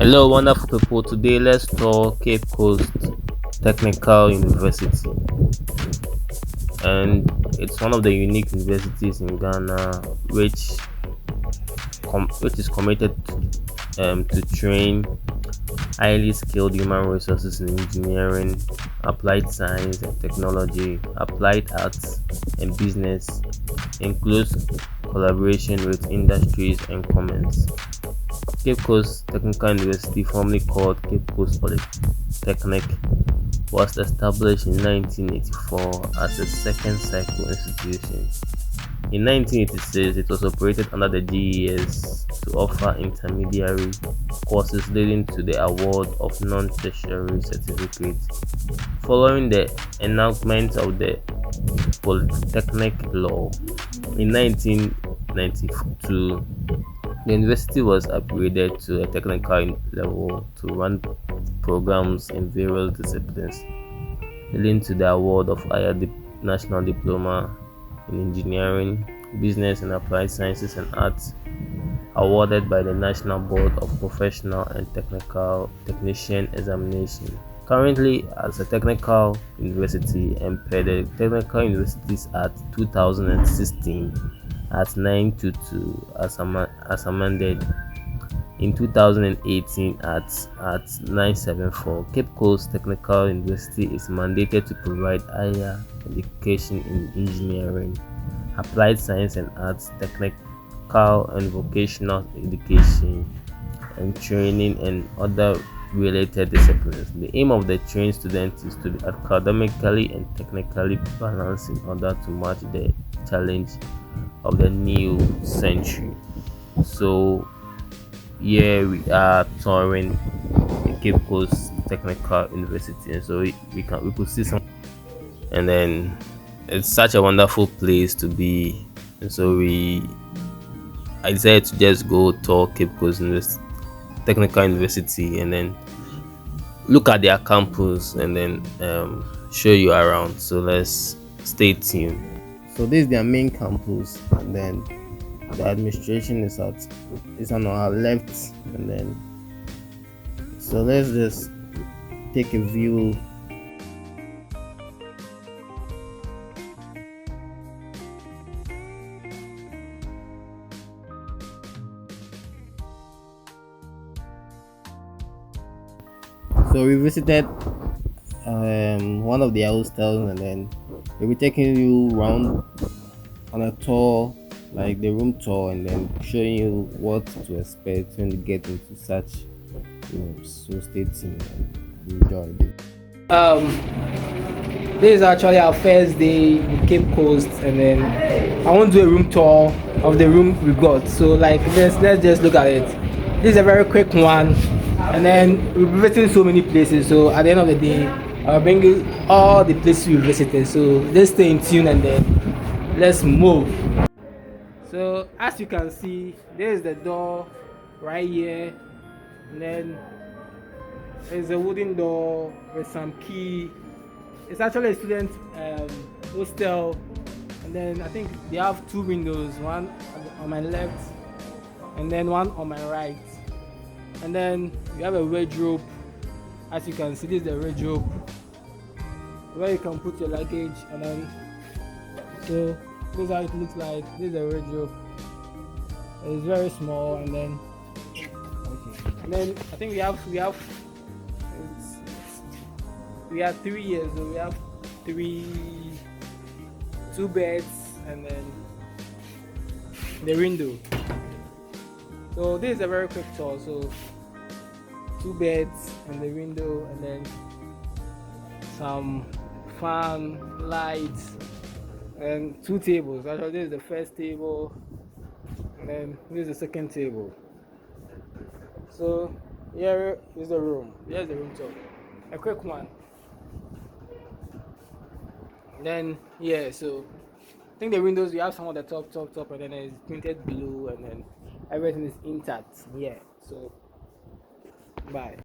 Hello, wonderful people. Today, let's talk Cape Coast Technical University, and it's one of the unique universities in Ghana, which is committed to train highly skilled human resources in engineering, applied science and technology, applied arts, and business, in close collaboration with industries and commerce. Cape Coast Technical University, formerly called Cape Coast Polytechnic, was established in 1984 as a second cycle institution. In 1986, it was operated under the GES to offer intermediary courses leading to the award of non-tertiary certificates. Following the enactment of the Polytechnic Law in 1992, the university was upgraded to a technical level to run programs in various disciplines, leading to the award of national diploma in engineering, business and applied sciences and arts, awarded by the National Board of Professional and Technician Examination. Currently, as a technical university and per the Technical Universities Act 2016 at 922 as amended in 2018 at 974, Cape Coast Technical University is mandated to provide higher education in engineering, applied science and arts, technical and vocational education, and training and other related disciplines. The aim of the trained student is to be academically and technically balanced in order to match the challenge of the new century. So here we are touring the Cape Coast Technical University, and so we could see some, and then it's such a wonderful place to be, and so I decided to just go tour Cape Coast Technical University and then look at their campus and then show you around. So let's stay tuned. So this is their main campus, and then the administration is on our left, and then so let's just take a view. So we visited one of the hostels, and then we'll be taking you around on a tour, like the room tour, and then showing you what to expect when you get into such rooms. So stay tuned and enjoy it. This is actually our first day in Cape Coast, and then I want to do a room tour of the room we got. So like let's just look at it. This is a very quick one, and then we'll be visiting so many places. So at the end of the day, I'll bring you all the places we visited. So let's stay in tune and then let's move. So as you can see, there's the door right here, and then there's a wooden door with some key. It's actually a student hostel, and then I think they have two windows, one on my left and then one on my right, and then you have a wardrobe. As you can see, this is the wardrobe where you can put your luggage, and then so this is how it looks like. This is the wardrobe. It's very small, and then I think we have 3 years, so we have two beds, and then the window. So this is a very quick tour. So 2 beds and the window, and then some fan, lights, and 2 tables. Actually, this is the first table, and then this is the second table. So here is the room. Here's the room tour. A quick one. Then yeah, so I think the windows, we have some of the top, and then it's painted blue, and then everything is intact. Yeah. So bye.